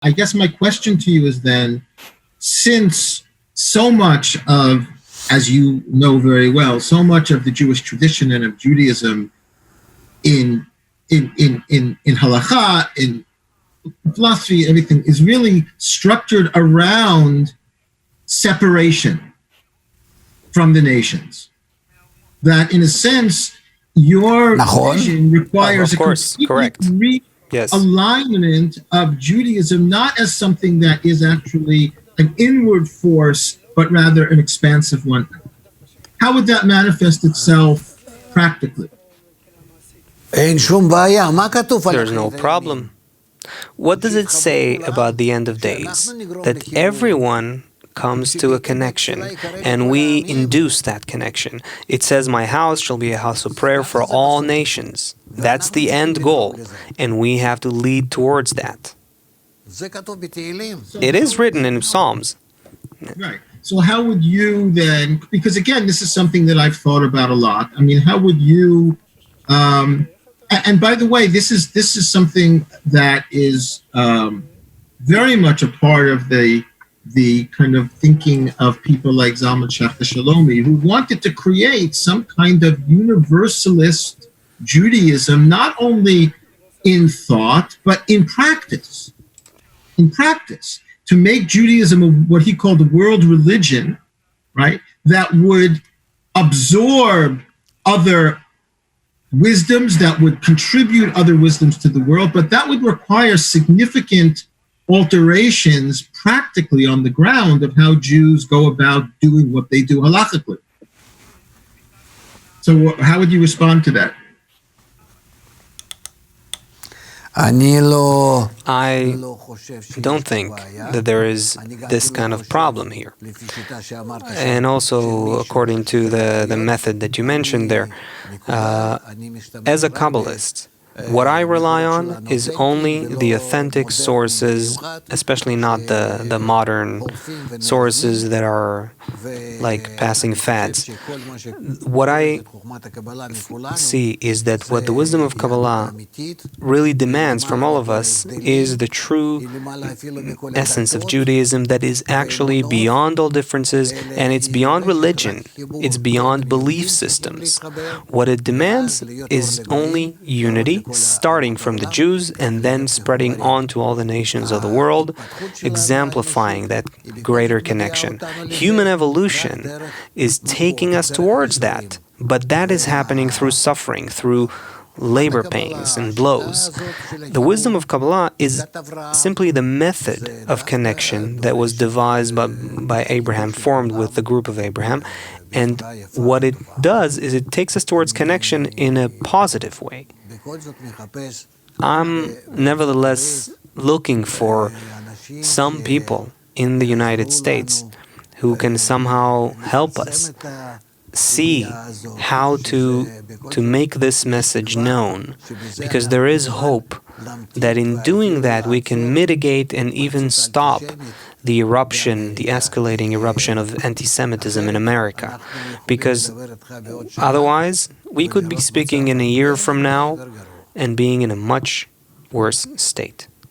I guess my question to you is then, since so much of, as you know very well, so much of the Jewish tradition and of Judaism in halakha, in philosophy, everything is really structured around separation from the nations. That, in a sense, your vision requires a complete realignment of Judaism, not as something that is actually an inward force, but rather an expansive one. How would that manifest itself practically? There's no problem. What does it say about the end of days? That everyone comes to a connection, and we induce that connection. It says, my house shall be a house of prayer for all nations. That's the end goal, and we have to lead towards that. It is written in Psalms. Right. So how would you then, because again, this is something that I've thought about a lot. I mean, how would you, and by the way, this is something that is very much a part of the kind of thinking of people like Zalman Schachter Shalomi, who wanted to create some kind of universalist Judaism, not only in thought, but in practice. In practice, to make Judaism what he called a world religion, right, that would absorb other wisdoms, that would contribute other wisdoms to the world, but that would require significant alterations practically on the ground of how Jews go about doing what they do halachically. So how would you respond to that? I don't think that there is this kind of problem here. And also, according to the method that you mentioned there, as a Kabbalist, what I rely on is only the authentic sources, especially not the modern sources that are like passing fads. What I see is that what the wisdom of Kabbalah really demands from all of us is the true essence of Judaism that is actually beyond all differences, and it's beyond religion, it's beyond belief systems. What it demands is only unity, starting from the Jews and then spreading on to all the nations of the world, exemplifying that greater connection. Human evolution is taking us towards that, but that is happening through suffering, through labor pains and blows. The wisdom of Kabbalah is simply the method of connection that was devised by Abraham, formed with the group of Abraham, and what it does is it takes us towards connection in a positive way. I'm nevertheless looking for some people in the United States who can somehow help us see how to make this message known, because there is hope that in doing that we can mitigate and even stop the eruption, the escalating eruption of anti-Semitism in America, because otherwise we could be speaking in a year from now and being in a much worse state.